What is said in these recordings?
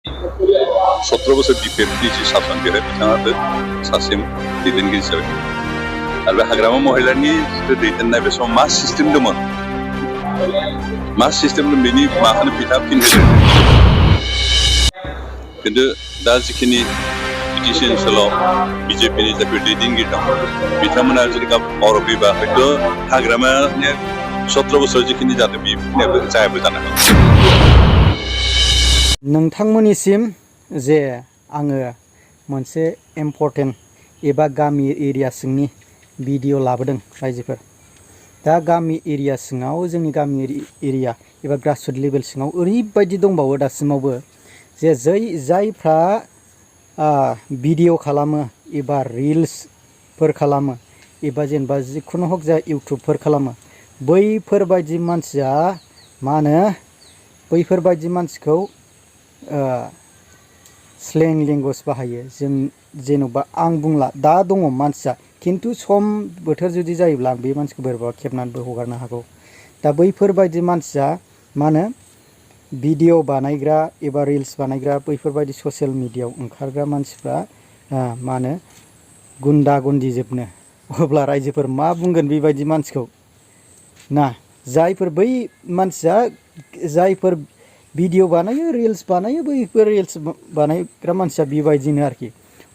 17 बोसोर बिपिएफनि जि सासन बेवहाय बिथाङाबो सासे दैदेनगिरि जाबाय आरो बे हाग्रामा महिलानि जिथु दैदेननाय बे समाव मा सिस्टेम दंमोन मा सिस्टेम दं बेनि माखौनो बिथाङा फिन होदों खिन्थु दा जिखिनि बिटिसि ओनसोलाव बिजेपिनि जायफोर दैदेनगिरि दं बिथांमोना जुदि गाबोन पावाराव फैबा हयथ' हाग्रामानि 17 बोसोर जिखिनि जादों बेखिनियाबो जायाबो जानो हागौ। नोंथांमोननिसिम जे आङो मोनसे इम्पर्टेन्ट एबा गामि एरिया सिंनि भिडिअ लाबोदों रायजोफोर। दा गामि एरिया सिङाव जोंनि गामि एरिया एबा ग्रासरुट लेभेल सिङाव ओरैबायदि दंबावो दासिमावबो जे जायफ्रा भिडिअ खालामो एबा रिल्सफोर खालामो एबा जेनेबा जिखुनु हक जा इउटुबफोर खालामो बैफोरबायदि मानसिया मा होनो बैफोरबायदि मानसिखौ स्लें लेंगुवेज बाहायो। जों जेन'बा आं बुंला दा दङ मानसिया खिन्थु सम बोथोर जुदि जायोब्ला बे मानसिखौ बोरैबा खेबनानैबो हगारनो हागौ। दा बैफोरबायदि मानसिया मा होनो भिडिअ बानायग्रा एबा रिल्स बानायग्रा बैफोरबायदि ससियेल मिडियायाव ओंखारग्रा मानसिफ्रा मा होनो गुन्दा गुन्दि जोबनो। अब्ला रायजोफोर मा बुंगोन बेबायदि मानसिखौ ना जायफोर बै मानसिया जायफोर भिडिअ बानायो रिल्स बानायो बैफोर रिल्स बानायग्रा मानसिया बेबायदिनो आरोखि।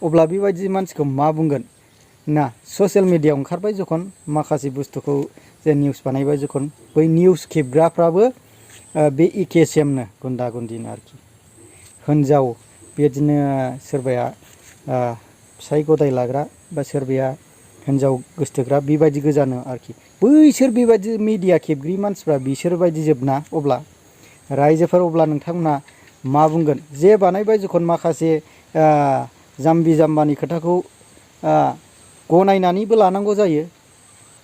अब्ला बेबायदि मानसिखौ मा बुंगोन ना ससियेल मिडियायाव ओंखारबाय जखन माखासे बुस्थुखौ जे निउस बानायबाय जखन बै निउस खेबग्राफ्राबो बे एके सेमनो गुन्दा गुन्दिनो आरोखि। हिनजाव बेदिनो सोरबाया फिसाय गदाय लाग्रा बा सोरबाया हिनजाव गोसथोग्रा बेबायदि गोजानो आरोखि। बैसोर बेबायदि मिडिया खेबग्रि मानसिफ्रा बिसोरबायदि जोबना अब्ला रायजोफोर अब्ला नोंथांमोना मा बुंगोन जे बानायबाय जखन माखासे जाम्बि जाम्बानि खोथाखौ गनायनानैबो लानांगौ जायो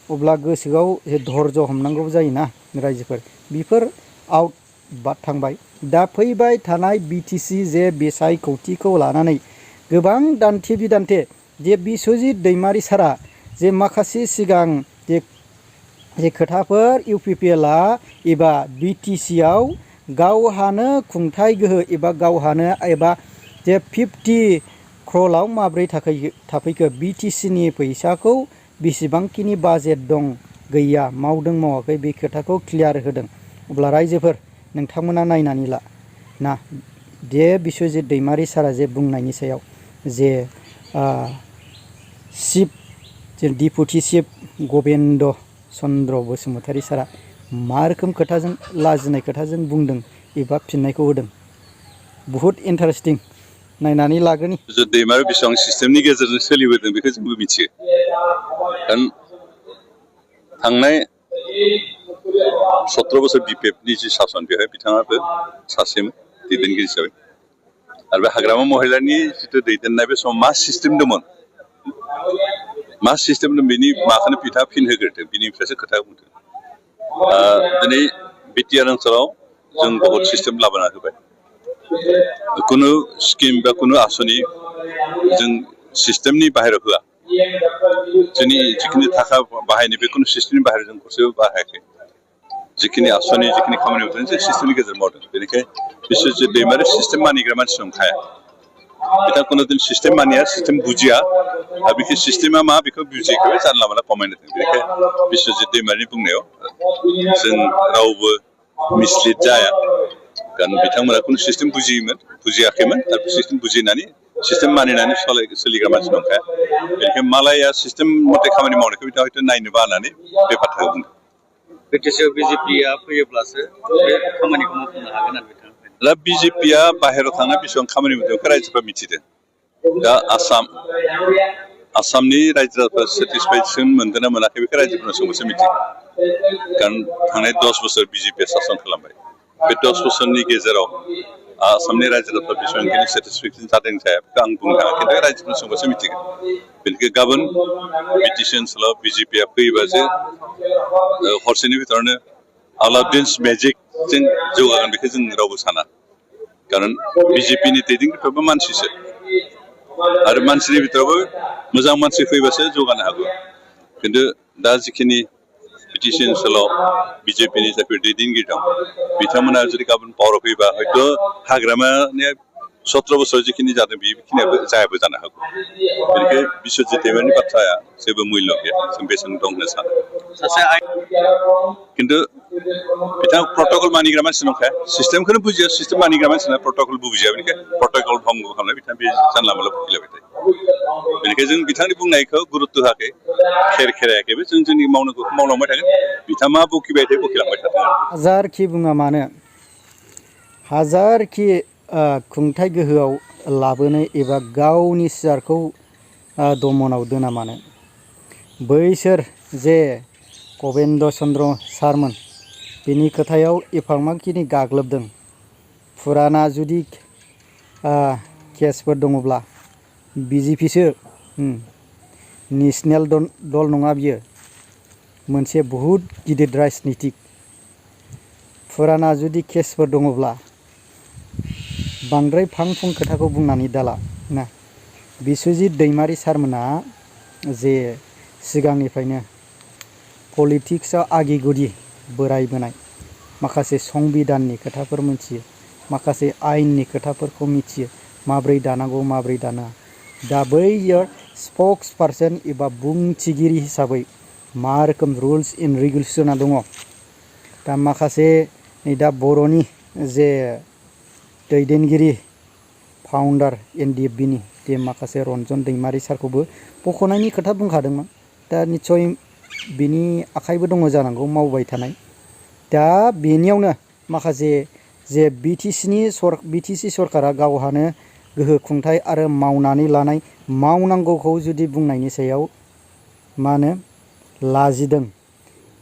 अब्ला गोसोआव धर्ज हमनांगौ जायोना रायजोफोर। बेफोर आउट बाद थांबाय। दा फैबाय थानाय बिटिसि जे बिसायख'थिखौ लानानै गोबां दान्थे बिदान्थे जे बिस्वजित दैमारि सारा जे माखासे सिगां जे खोथाफोर UPPLआ एबा बिटिसिआव गावहानो खुंथाय गोहो एबा गावहानो एबा जे 50 क्र'लाव माब्रै थाफैखो बिटिसिनि फैसाखौ बेसेबांखिनि बाजेट दं गैया मावदों मावाखै बे खोथाखौ क्लियार होदों। अब्ला रायजोफोर नोंथांमोना नायनानै ला ना दे बिस्वजित दैमारि सारा जे बुंनायनि सायाव जे चिफ जे डिपुटि चिफ गबिन्द चन्द्र बसुमतारी सारा मा रोखोम खोथाजों लाजिनाय खोथाजों बुंदों एबा फिननायखौ होदों बुहुत इन्टारेस्टिं नायनानै लाग्रोनि। दैमारि बेसेबां सिस्टेमनि गेजेरजों सोलिबोदों बेखौ जोंबो मिथियो। कारण थांनाय 17 बोसोर बिपिएफनि जि सासन बेवहाय बिथाङाबो सासे दैदेनगिरि जाबाय आरो बे हाग्रामा महिलानि जिथु दैदेननाय बे समाव मा सिस्टेम दंमोन मा सिस्टेम दं बेनि माखौनो बिथाङा फिन होग्रोदों बिनिफ्रायसो खोथा बुंदों। दिनै बिटिआर ओनसोलाव जों बहुत सिस्टेम लाबोना होबाय। कुनु स्किम बा कुनु आसनि जों सिस्टेमनि बाहेरायाव होआ। जोंनि जिखिनि थाखा बाहायनाय बे कुनु सिस्टेमनि बाहेरायाव जों गरसेबो बाहायाखै। जिखिनि आसनि जिखिनि खामानि मावदों जों सिस्टेमनि गेजेरजों मावदों। बेनिखायनो बिस्वजित दैमारि सिस्टेम मानिग्रा मानसि नंखाया। बिथाङा कुनु दिन सिस्टेम मानिया सिस्टेम बुजिया आरो बेखौ सिस्टेमा मा बेखौ बुजियैखौ जानला मानला कमेन्ट होदों। बेनिखायनो बिस्वजित दैमारिनि बुंनायाव जों रावबो मिसलिड जाया। कारण बिथांमोना कुनु सिस्टेम बुजियाखैमोन आरो सिस्टेम बुजिनानै सिस्टेम मानिनानै सोलिग्रा मानसि नंखाया। बेनिखायनो मालाया सिस्टेम मथे खामानि मावनायखौ बिथाङा हयथ' नायनो बानानै बे बाथ्राखौ बुंदों। बिटिसिआव बिजेपिआ फैयोब्लासो बे खामानिखौ मावफुंनो हागोन आरो बिथाङा। दा बिजेपिआ बाहेरायाव थांना बेसेबां खामानि मावदों बेखौ रायजोफ्रा मिथिदों। दा आसामनि रायजोफोरा सेटिसफेक्सन मोनदों ना मोनाखै बेखौ रायजोफोरनो सोंबासो मिथिगोन। कारण थांनाय 10 बोसोर बिजेपिआ सासन खालामबाय। बे 10 बोसोरनि गेजेराव आसामनि रायजोफोरा बेसेबांखिनि सेटिसफेक्सन जादों जाया बेखौ आं बुंनो हाया खिन्थु रायजोफोरनो सोंबासो मिथिगोन। बेनिखायनो गाबोन बिटिसि ओनसोलाव बिजेपिआ फैयोबासो हरसेनि भितरावनो आलाउद्दिन्स मेजिकजों जौगागोन बेखौ जों रावबो साना। कारण बिजेपिनि दैदेनगिरिफ्राबो मानसिसो आरो मानसिनि भितरावबो मोजां मानसि फैबासो जौगानो हागौ। खिन्थु दा जिखिनि बिटिसि ओनसोलाव बिजेपिनि जायफोर दैदेनगिरि दं बिथांमोना जुदि गाबोन पावाराव फैबा हयथ' हाग्रामानि 17 बोसोर जिखिनि जादों बेखिनियाबो जायाबो जानो हागौ बेनिखायनो बिश्वजित दैमारिनि बाथ्राया जेबो मुल्य गैया जों बेसेन दं होननो सानो सासे खिन्थु बिथाङा प्रट'कल मानिग्रा मानसि नंखाया सिस्टेमखौनो बुजिया सिस्टेम मानिग्रा मानसिना प्रट'कल बुजिया बेनिखायनो प्रट'कल भंग खालामनाय बिथाङा बे जानला मोनला बुंलायबाय थायो बेनिखायनो जों बिथांनि बुंनायखौ गुरुत्व होआखै खेरायाखैबो जों जोंनि मावनांगौखौ मावलांबाय थागोन बिथाङा मा बखिबाय थायो बखिलांबाय थाथों हाजारखि बुङा मानो हाजारखि खुंथाय गोहोआव लाबोनो एबा गावनि सियारखौ दमनाव दोना मानो बैसोर जे गबिन्द चन्द्र सारमोन बिनि खोथायाव एफामाखिनि गाग्लोबदों फुराना जुदि केसफोर दङब्ला बिजेपिसो नेसनेल दल नङा बियो मोनसे बहुद गिदिर राजनितिक फुराना जुदि केसफोर दङब्ला बांद्राय फां फुं खोथाखौ बुंनानै दाला ना बिश्वजित दैमारि सारमोना जे सिगांनिफ्रायनो पलिटिक्सआव आगि गुदि बोरायबोनाय माखासे संबिधाननि खोथाफोर मिथियो माखासे आयेननि खोथाफोरखौ मिथियो माब्रै दानांगौ माब्रै दानाङा दा बैयो स्पक्स पार्सन एबा बुंथिगिरि हिसाबै मा रोखोम रुल्स एन्ड रेगुलेसना दङ दा माखासे नै दा बर'नि जे दैदेनगिरि फाउन्डार NDFBनि जे माखासे रन्जन दैमारि सारखौबो बख'नायनि खोथा बुंखादोंमोन दा निस्सय बिनि आखाइबो दङ जानांगौ मावबाय थानाय दा बेनियावनो माखासे जे BTC सरकारा गावहानो गोहो खुंथाय आरो मावनानै लानाय मावनांगौखौ जुदि बुंनायनि सायाव मा होनो लाजिदों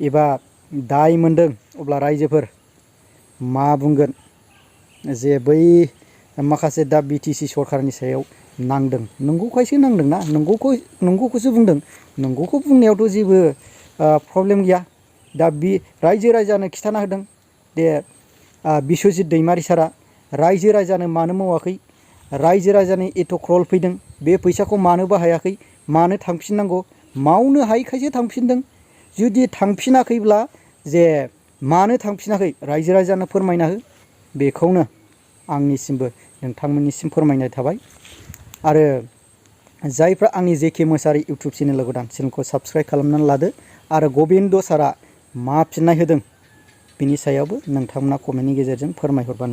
एबा दाय मोनदों अब्ला रायजोफोर मा बुंगोन जे बै माखासे दा BTC सरकारनि सायाव नांदों नंगौखायसो नांदोंना नंगौखौसो बुंदों नंगौखौ बुंनायावथ' जेबो प्रब्लेम गैया दा बे रायजो राजानो खिथाना होदों दे बिश्वजित दैमारि सारा रायजो राजानो मानो मावाखै रायजो राजानि एथ' क्रल फैदों बे फैसाखौ मानो बाहायाखै मानो थांफिननांगौ मावनो हायैखायसो थांफिनदों जुदि थांफिनाखैब्ला जे मानो थांफिनाखै रायजो राजानो फोरमायना हो बेखौनो आंनिसिमबो नोंथांमोननिसिम फोरमायनाय थाबाय आरो जायफ्रा आंनि जेके मोसाहारि इउटुब चेनेलाव गोदान चेनेलखौ साबस्क्राइब खालामनानै लादो आरो गबिन्द सारा मा फिननाय होदों बिनि सायावबो नोंथांमोना कमेन्टनि गेजेरजों फोरमायहरबानो